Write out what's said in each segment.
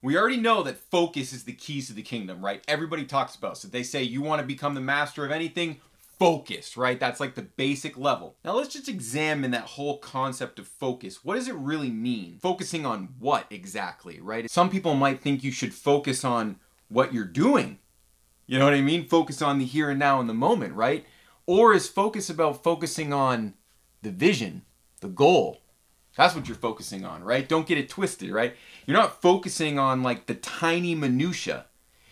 We already know that focus is the keys to the kingdom, right? Everybody talks about it. So they say you want to become the master of anything, focus, right? That's like the basic level. Now let's just examine that whole concept of focus. What does it really mean? Focusing on what exactly, right? Some people might think you should focus on what you're doing. You know what I mean? Focus on the here and now in the moment, right? Or is focus about focusing on the vision, the goal? That's what you're focusing on, right? Don't get it twisted, right? You're not focusing on like the tiny minutia.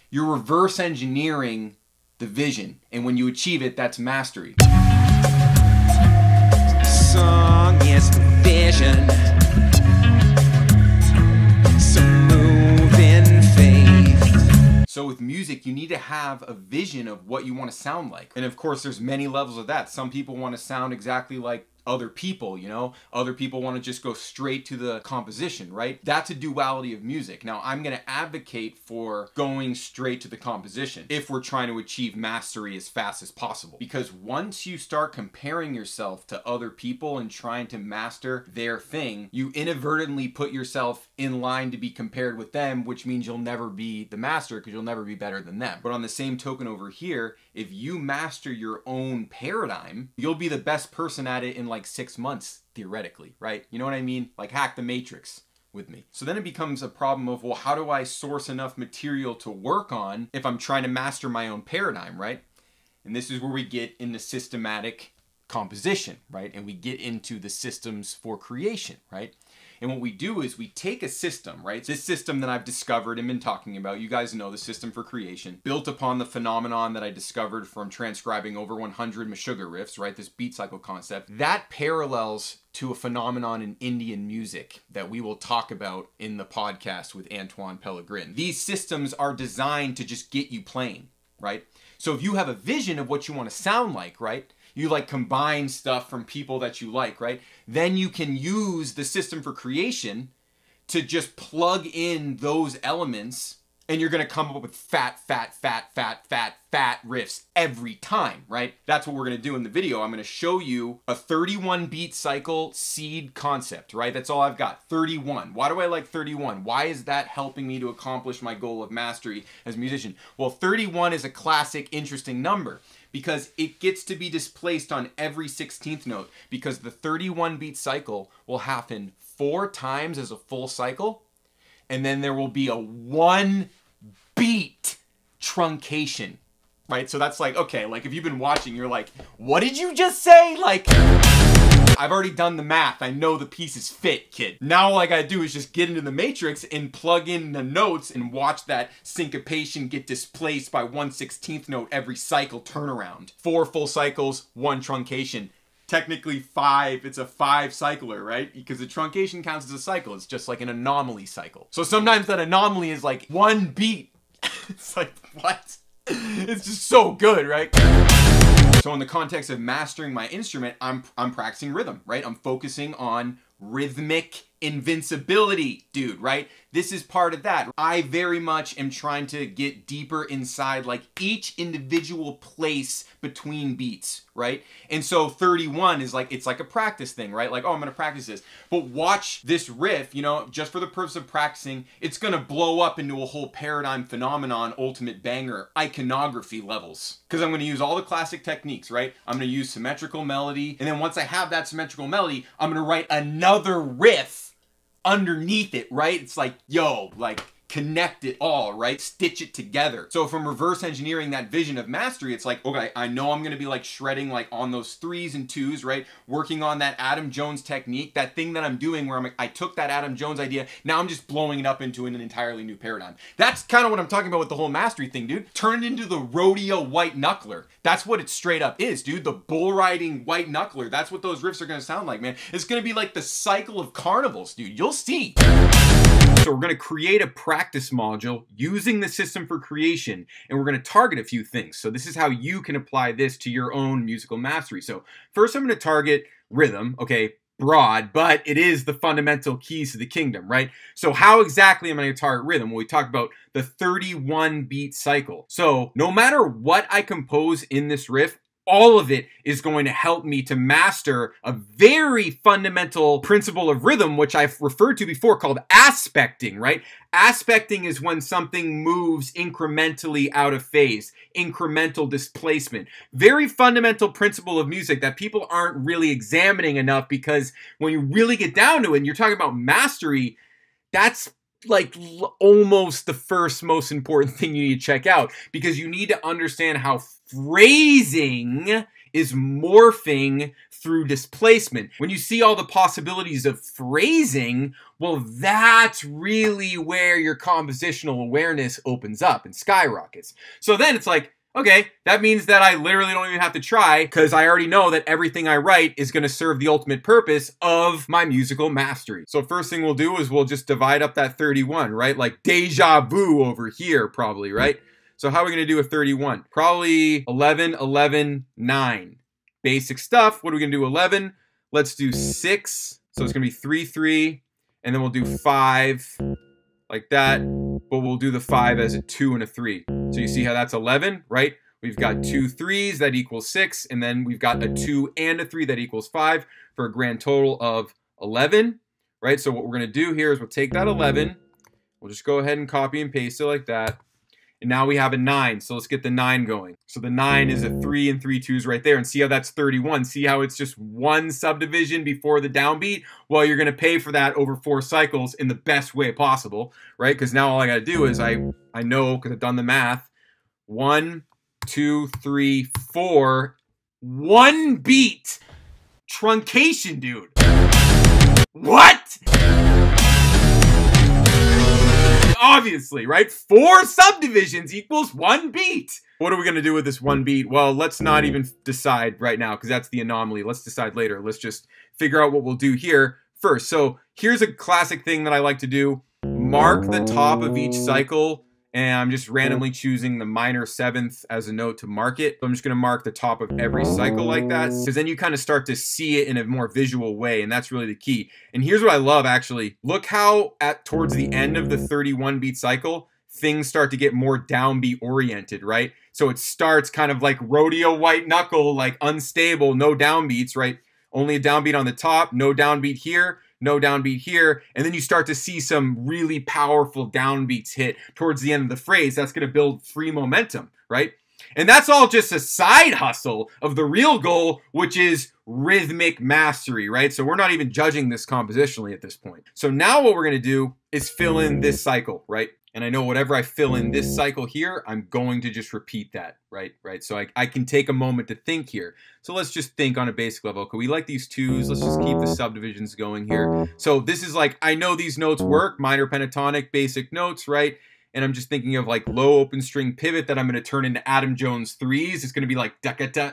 You're reverse engineering the vision. And when you achieve it, that's mastery. Song is vision. So move in faith. So with music, you need to have a vision of what you want to sound like. And of course, there's many levels of that. Some people want to sound exactly like other people, you know? Other people want to just go straight to the composition, right? That's a duality of music. Now, I'm going to advocate for going straight to the composition if we're trying to achieve mastery as fast as possible. Because once you start comparing yourself to other people and trying to master their thing, you inadvertently put yourself in line to be compared with them, which means you'll never be the master because you'll never be better than them. But on the same token over here, if you master your own paradigm, you'll be the best person at it in like 6 months, theoretically, right? You know what I mean? Like hack the matrix with me. So then it becomes a problem of, well, how do I source enough material to work on if I'm trying to master my own paradigm, right? And this is where we get into systematic composition, right? And we get into the systems for creation, right? And what we do is we take a system, right? This system that I've discovered and been talking about, you guys know the system for creation, built upon the phenomenon that I discovered from transcribing over 100 Meshuggah riffs, right? This beat cycle concept. That parallels to a phenomenon in Indian music that we will talk about in the podcast with Antoine Pellegrin. These systems are designed to just get you playing, right? So if you have a vision of what you want to sound like, right? You like combine stuff from people that you like, right? Then you can use the system for creation to just plug in those elements and you're going to come up with fat riffs every time, right? That's what we're going to do in the video. I'm going to show you a 31 beat cycle seed concept, right? That's all I've got, 31. Why do I like 31? Why is that helping me to accomplish my goal of mastery as a musician? Well, 31 is a classic, interesting number because it gets to be displaced on every 16th note because the 31 beat cycle will happen 4 times as a full cycle and then there will be a 1 beat truncation, right? So that's like, okay, like if you've been watching, you're like, what did you just say? Like, I've already done the math. I know the pieces fit, kid. Now all I gotta do is just get into the matrix and plug in the notes and watch that syncopation get displaced by 1/16th note every cycle turnaround. 4 full cycles, 1 truncation. Technically 5, it's a 5 cycler, right? Because the truncation counts as a cycle. It's just like an anomaly cycle. So sometimes that anomaly is like 1 beat. It's like, what? It's just so good, right? So in the context of mastering my instrument, I'm practicing rhythm, right? I'm focusing on rhythmic invincibility, dude, right? This is part of that. I very much am trying to get deeper inside like each individual place between beats, right? And so 31 is like, it's like a practice thing, right? Like, oh, I'm gonna practice this. But watch this riff, you know, just for the purpose of practicing, it's gonna blow up into a whole paradigm phenomenon, ultimate banger, iconography levels. Because I'm gonna use all the classic techniques, right? I'm gonna use symmetrical melody. And then once I have that symmetrical melody, I'm gonna write another riff underneath it, right? It's like, yo, like connect it all, right? Stitch it together. So from reverse engineering that vision of mastery, it's like, okay, I know I'm gonna be like shredding like on those 3s and 2s, right? Working on that Adam Jones technique, that thing that I'm doing where I took that Adam Jones idea, now I'm just blowing it up into an entirely new paradigm. That's kind of what I'm talking about with the whole mastery thing, dude. Turn it into the rodeo white knuckler. That's what it straight up is, dude. The bull riding white knuckler. That's what those riffs are gonna sound like, man. It's gonna be like the cycle of carnivals, dude. You'll see. So we're going to create a practice module using the system for creation, and we're going to target a few things. So this is how you can apply this to your own musical mastery. So first I'm going to target rhythm, okay, broad, but it is the fundamental keys to the kingdom, right? So how exactly am I going to target rhythm? Well, we talked about the 31 beat cycle. So no matter what I compose in this riff, all of it is going to help me to master a very fundamental principle of rhythm, which I've referred to before, called aspecting, right? Aspecting is when something moves incrementally out of phase, incremental displacement. Very fundamental principle of music that people aren't really examining enough, because when you really get down to it and you're talking about mastery, that's like almost the first most important thing you need to check out, because you need to understand how phrasing is morphing through displacement. When you see all the possibilities of phrasing, well, that's really where your compositional awareness opens up and skyrockets. So then it's like, okay, that means that I literally don't even have to try, because I already know that everything I write is going to serve the ultimate purpose of my musical mastery. So first thing we'll do is we'll just divide up that 31, right? Like deja vu over here, probably, right? So how are we going to do a 31? Probably 11, 11, 9. Basic stuff. What are we going to do? 11. Let's do 6. So it's going to be 3, 3. And then we'll do 5 like that. But we'll do the 5 as a 2 and a 3. So you see how that's 11, right? We've got 2 3s that equals 6. And then we've got a 2 and a 3 that equals 5 for a grand total of 11, right? So what we're going to do here is we'll take that 11. We'll just go ahead and copy and paste it like that. And now we have a 9, so let's get the 9 going. So the 9 is a 3 and 3 2s right there, and see how that's 31. See how it's just one subdivision before the downbeat? Well, you're gonna pay for that over 4 cycles in the best way possible, right? Because now all I gotta do is I know, because I've done the math, 1, 2, 3, 4, 1 beat. Truncation, dude. What? Obviously, right? 4 subdivisions equals 1 beat. What are we going to do with this 1 beat? Well, let's not even decide right now, because that's the anomaly. Let's decide later. Let's just figure out what we'll do here first. So here's a classic thing that I like to do. Mark the top of each cycle, and I'm just randomly choosing the minor 7th as a note to mark it. So I'm just going to mark the top of every cycle like that, because then you kind of start to see it in a more visual way, and that's really the key. And here's what I love, actually. Look how towards the end of the 31 beat cycle, things start to get more downbeat oriented, right? So it starts kind of like rodeo white knuckle, like unstable, no downbeats, right? Only a downbeat on the top, no downbeat here, no downbeat here, and then you start to see some really powerful downbeats hit towards the end of the phrase. That's going to build free momentum, right? And that's all just a side hustle of the real goal, which is rhythmic mastery, right? So we're not even judging this compositionally at this point. So now what we're going to do is fill in this cycle, right? And I know whatever I fill in this cycle here, I'm going to just repeat that, right? So I can take a moment to think here. So let's just think on a basic level. Okay, we like these 2s. Let's just keep the subdivisions going here. So this is like, I know these notes work, minor pentatonic, basic notes, right? And I'm just thinking of like low open string pivot that I'm going to turn into Adam Jones 3s. It's going to be like da-ka-da.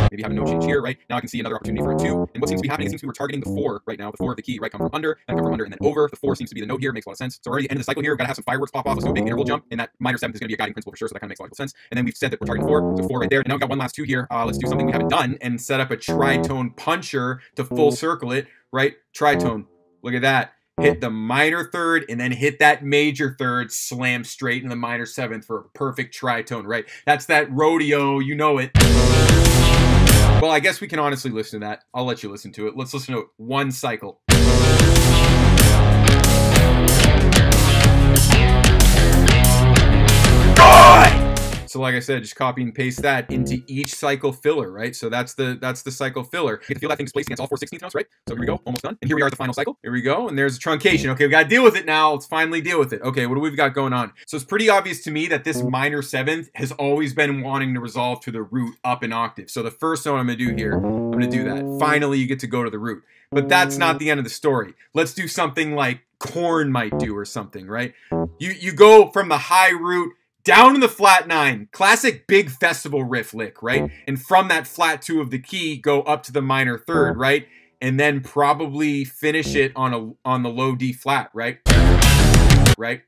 Maybe have a note change here, right? Now I can see another opportunity for a 2. And what seems to be happening, it seems to be we're targeting the 4 right now. The 4 of the key, right? Come from under, then come from under, and then over. The 4 seems to be the note here. Makes a lot of sense. So already at the end of the cycle here, we've got to have some fireworks pop off. Let's do a big interval jump. And that minor 7th is going to be a guiding principle for sure. So that kind of makes logical sense. And then we've said that we're targeting 4. So 4 right there. And now we've got one last 2 here. Let's do something we haven't done and set up a tritone puncher to full circle it, right? Tritone. Look at that. Hit the minor 3rd and then hit that major 3rd, slam straight in the minor 7th for a perfect tritone, right? That's that rodeo, you know it. Well, I guess we can honestly listen to that. I'll let you listen to it. Let's listen to it. 1 cycle. So like I said, just copy and paste that into each cycle filler, right? So that's the cycle filler. You can feel that thing displaced against all 4 16th notes, right? So here we go, almost done. And here we are at the final cycle. Here we go, and there's a truncation. Okay, we gotta deal with it now. Let's finally deal with it. Okay, what do we got going on? So it's pretty obvious to me that this minor 7th has always been wanting to resolve to the root up an octave. So the first note I'm gonna do here, I'm gonna do that. Finally, you get to go to the root. But that's not the end of the story. Let's do something like Korn might do or something, right? You go from the high root down to the flat 9, classic big festival riff lick, right? And from that flat 2 of the key, go up to the minor 3rd, right? And then probably finish it on the low D flat, right? Right?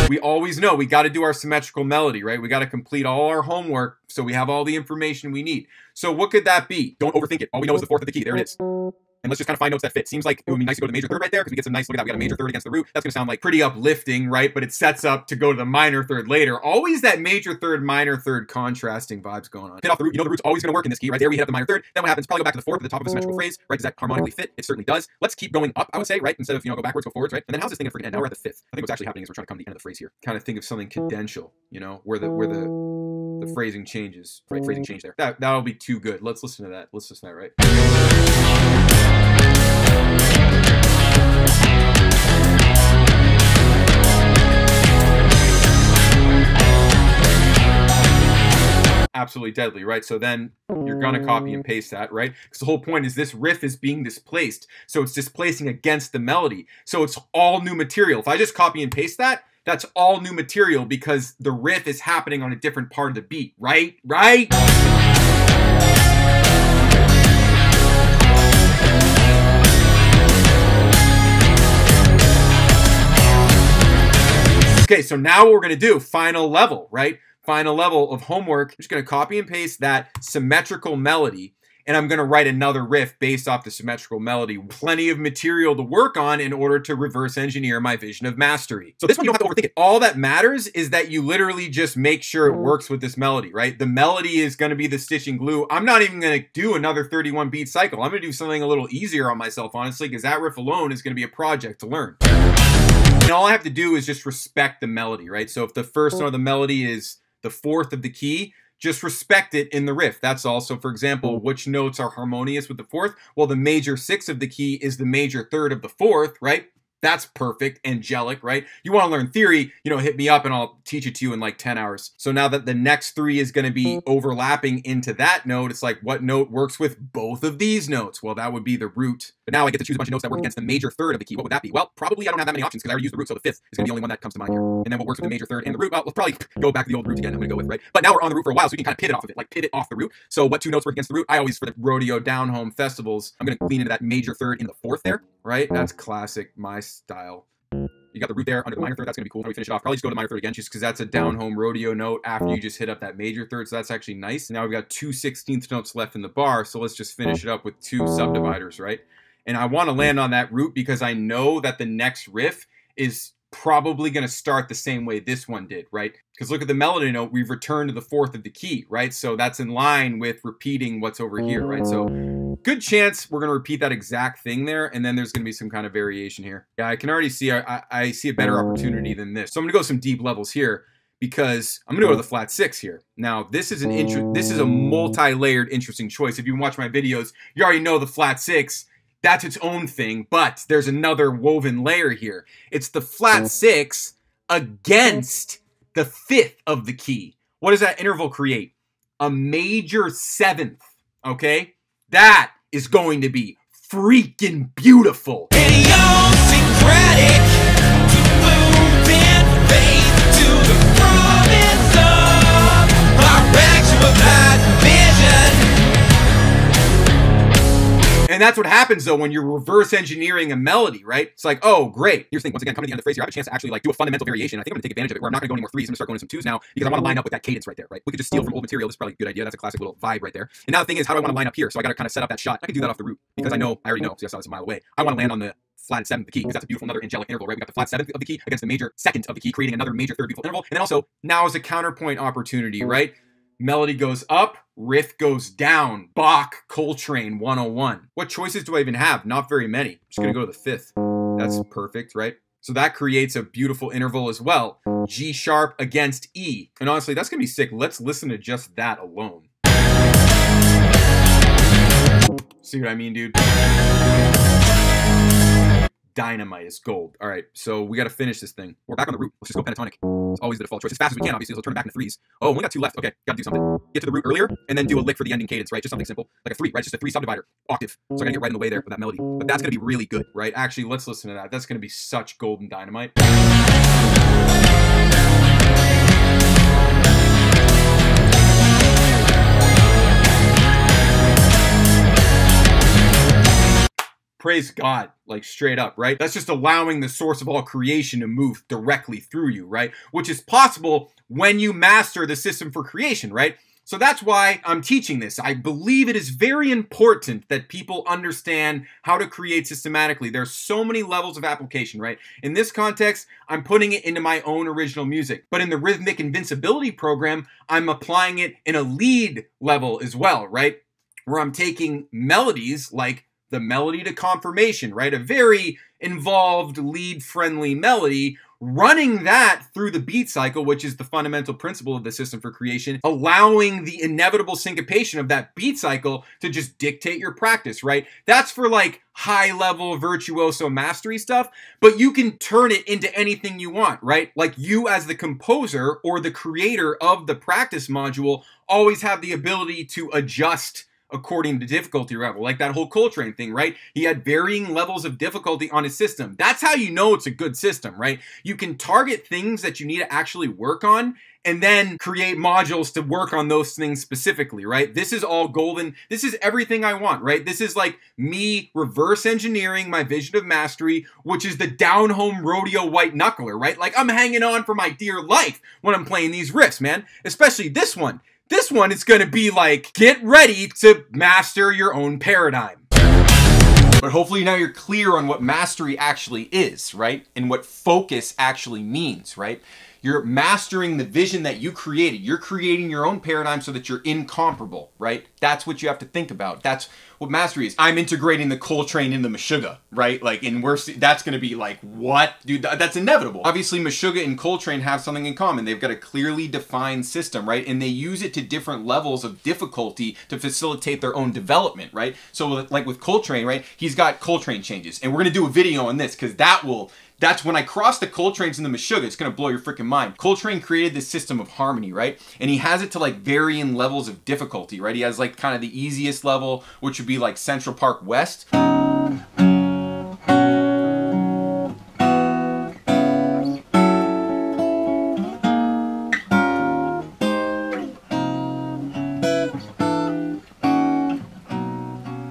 We always know we got to do our symmetrical melody, right? We got to complete all our homework so we have all the information we need. So what could that be? Don't overthink it. All we know is the 4th of the key. There it is. And let's just kind of find notes that fit. Seems like it would be nice to go to the major third right there because we get some nice, look at that, we got a major third against the root. That's going to sound like pretty uplifting, right? But it sets up to go to the minor third later. Always that major third, minor third contrasting vibes going on. Hit off the root. You know the root's always going to work in this key, right? There we hit up the minor third. Then what happens? Probably go back to the fourth at the top of a symmetrical phrase, right? Does that harmonically fit? It certainly does. Let's keep going up, I would say, right? Instead of, go backwards, go forwards, right? And then how's this thing going to freaking end? Now we're at the fifth. I think what's actually happening is we're trying to come to the end of the phrase here. Kind of think of something cadential, where the phrasing changes, right? Phrasing change there. That'll be too good. Let's listen to that. Let's listen to that, right? Absolutely deadly, right? So then you're gonna copy and paste that, right? Because the whole point is this riff is being displaced. So it's displacing against the melody. So it's all new material. If I just copy and paste that, that's all new material because the riff is happening on a different part of the beat, right? Right? Okay, so now what we're gonna do, final level, right? Final level of homework. I'm just gonna copy and paste that symmetrical melody, and I'm gonna write another riff based off the symmetrical melody. Plenty of material to work on in order to reverse engineer my vision of mastery. So this one, you don't have to overthink it. All that matters is that you literally just make sure it works with this melody, right? The melody is gonna be the stitching glue. I'm not even gonna do another 31 beat cycle. I'm gonna do something a little easier on myself, honestly, because that riff alone is gonna be a project to learn. And all I have to do is just respect the melody, right? So if the first note of the melody is the fourth of the key, just respect it in the riff. That's all. So for example, which notes are harmonious with the fourth? Well, the major sixth of the key is the major third of the fourth, right? That's perfect, angelic, right? You want to learn theory, hit me up and I'll teach it to you in like 10 hours. So now that the next three is going to be overlapping into that note, it's like, what note works with both of these notes? Well, that would be the root. But now I get to choose a bunch of notes that work against the major third of the key. What would that be? Well, probably I don't have that many options because I already used the root, so the fifth is going to be the only one that comes to mind here. And then what works with the major third and the root? Well, let's probably go back to the old root again. I'm going to go with, right? But now we're on the root for a while, so we can kind of pivot off of it, like pivot off the root. So what two notes work against the root? I always, for the rodeo down home festivals, I'm going to lean into that major third in the fourth there, right? That's classic, my style. You got the root there under the minor third. That's going to be cool. When we finish it off, probably just go to the minor third again, just because that's a down home rodeo note after you just hit up that major third. So that's actually nice. Now we've got 2 16th notes left in the bar. So let's just finish it up with 2 subdividers, right? And I want to land on that root because I know that the next riff is probably going to start the same way this one did, right? Because look at the melody note, we've returned to the fourth of the key, right? So that's in line with repeating what's over here, right? So good chance we're going to repeat that exact thing there, and then there's going to be some kind of variation here. Yeah, I can already see, I see a better opportunity than this. So I'm going to go some deep levels here because I'm going to go to the flat 6 here. Now, this is a multi-layered interesting choice. If you watch my videos, you already know the flat 6. That's its own thing, but there's another woven layer here. It's the flat 6 against the 5th of the key. What does that interval create? A major 7th, okay? That is going to be freaking beautiful. Idiosyncratic to move in faith to the promise of our actualized vision. And that's what happens though when you're reverse engineering a melody, right? It's like, oh, great. Here's the thing, once again, coming to the end of the phrase here, I have a chance to actually like do a fundamental variation. I think I'm gonna take advantage of it where I'm not gonna go any more 3s. I'm gonna start going to some 2s now because I want to line up with that cadence right there, right? We could just steal from old material. This is probably a good idea. That's a classic little vibe right there. And now the thing is, how do I want to line up here? So I got to kind of set up that shot. I can do that off the root because I already know. See, I saw this a mile away. I want to land on the flat 7th of the key because that's a beautiful another angelic interval, right? We got the flat 7th of the key against the major 2nd of the key, creating another major 3rd beautiful interval. And then also now is a counterpoint opportunity, right? Melody goes up, riff goes down. Bach, Coltrane 101. What choices do I even have? Not very many. I'm just going to go to the 5th. That's perfect, right? So that creates a beautiful interval as well. G sharp against E. And honestly, that's going to be sick. Let's listen to just that alone. See what I mean, dude? Dynamite is gold. All right, so we got to finish this thing. We're back on the root. Let's just go pentatonic. It's always the default choice. As fast as we can, obviously, so we'll turn it back into 3s. Oh, we got 2 left. Okay, got to do something. Get to the root earlier, and then do a lick for the ending cadence, right? Just something simple, like a 3, right? Just a 3 subdivider, octave. So I got to get right in the way there with that melody. But that's going to be really good, right? Actually, let's listen to that. That's going to be such golden dynamite. Praise God, like straight up, right? That's just allowing the source of all creation to move directly through you, right? Which is possible when you master the system for creation, right? So that's why I'm teaching this. I believe it is very important that people understand how to create systematically. There's so many levels of application, right? In this context, I'm putting it into my own original music. But in the Rhythmic Invincibility program, I'm applying it in a lead level as well, right? Where I'm taking melodies like the melody to confirmation, right? A very involved lead-friendly melody, running that through the beat cycle, which is the fundamental principle of the system for creation, allowing the inevitable syncopation of that beat cycle to just dictate your practice, right? That's for like high-level virtuoso mastery stuff, but you can turn it into anything you want, right? Like you as the composer or the creator of the practice module always have the ability to adjust according to difficulty level, like that whole Coltrane thing, right? He had varying levels of difficulty on his system. That's how you know it's a good system, right? You can target things that you need to actually work on and then create modules to work on those things specifically, right? This is all golden. This is everything I want, right? This is like me reverse engineering my vision of mastery, which is the down-home rodeo white knuckler, right? Like I'm hanging on for my dear life when I'm playing these riffs, man. Especially this one. This one is going to be like, get ready to master your own paradigm. But hopefully now you're clear on what mastery actually is, right? And what focus actually means, right? You're mastering the vision that you created. You're creating your own paradigm so that you're incomparable, right? That's what you have to think about. That's what mastery is. I'm integrating the Coltrane into Meshuggah, right? Like, and that's going to be like, what? Dude, that's inevitable. Obviously, Meshuggah and Coltrane have something in common. They've got a clearly defined system, right? And they use it to different levels of difficulty to facilitate their own development, right? So like with Coltrane, right? He's got Coltrane changes. And we're going to do a video on this because that's when I cross the Coltranes and the Meshuggah, it's gonna blow your freaking mind. Coltrane created this system of harmony, right? And he has it to like varying levels of difficulty, right? He has like kind of the easiest level, which would be like Central Park West.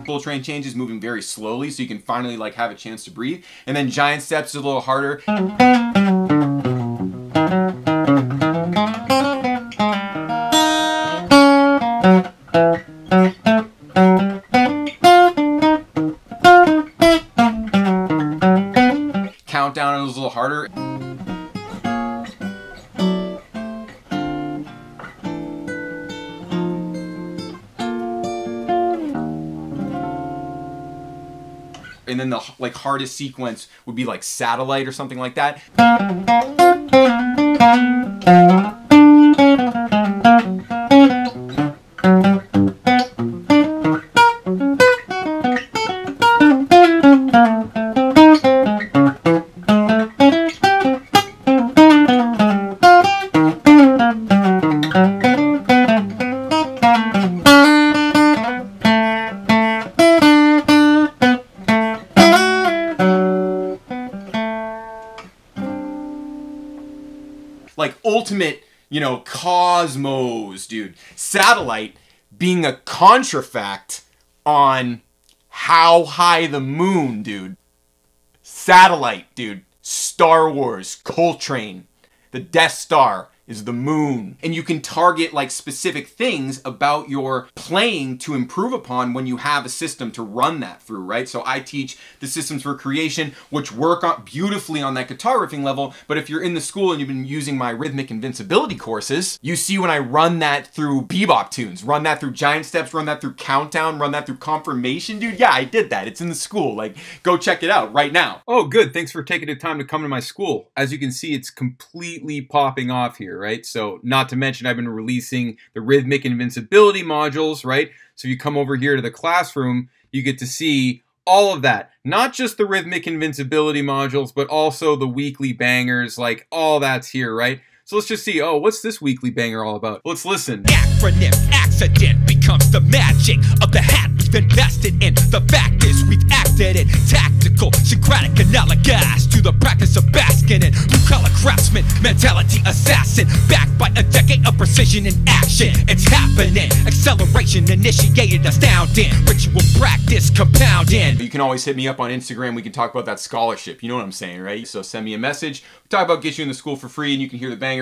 Coltrane changes moving very slowly so you can finally like have a chance to breathe. And then Giant Steps is a little harder. Countdown is a little harder. And then the like hardest sequence would be like Satellite or something like that. Like ultimate, you know, cosmos, dude. Satellite being a contrafact on how high the moon, dude. Satellite, dude. Star Wars, Coltrane. The Death Star is the moon. And you can target like specific things about your playing to improve upon when you have a system to run that through, right? So I teach the systems for creation, which work beautifully on that guitar riffing level. But if you're in the school and you've been using my Rhythmic Invincibility courses, you see when I run that through bebop tunes, run that through Giant Steps, run that through Countdown, run that through Confirmation, dude. Yeah, I did that. It's in the school. Like, go check it out right now. Oh, good. Thanks for taking the time to come to my school. As you can see, it's completely popping off here, right? So not to mention I've been releasing the Rhythmic Invincibility modules, right? So you come over here to the classroom, you get to see all of that. Not just the Rhythmic Invincibility modules, but also the weekly bangers, like all that's here, right? So let's just see, oh, what's this weekly banger all about? Let's listen. Acronym accident becomes the magic of the hat we've invested in. The fact is we've acted in tactical, syncretic, analogous to the practice of basking in blue-collar craftsman, mentality assassin, backed by a decade of precision and action. It's happening, acceleration initiated, astounding, ritual practice compounding. You can always hit me up on Instagram. We can talk about that scholarship. You know what I'm saying, right? So send me a message. We'll talk about getting you in the school for free, and you can hear the bangers.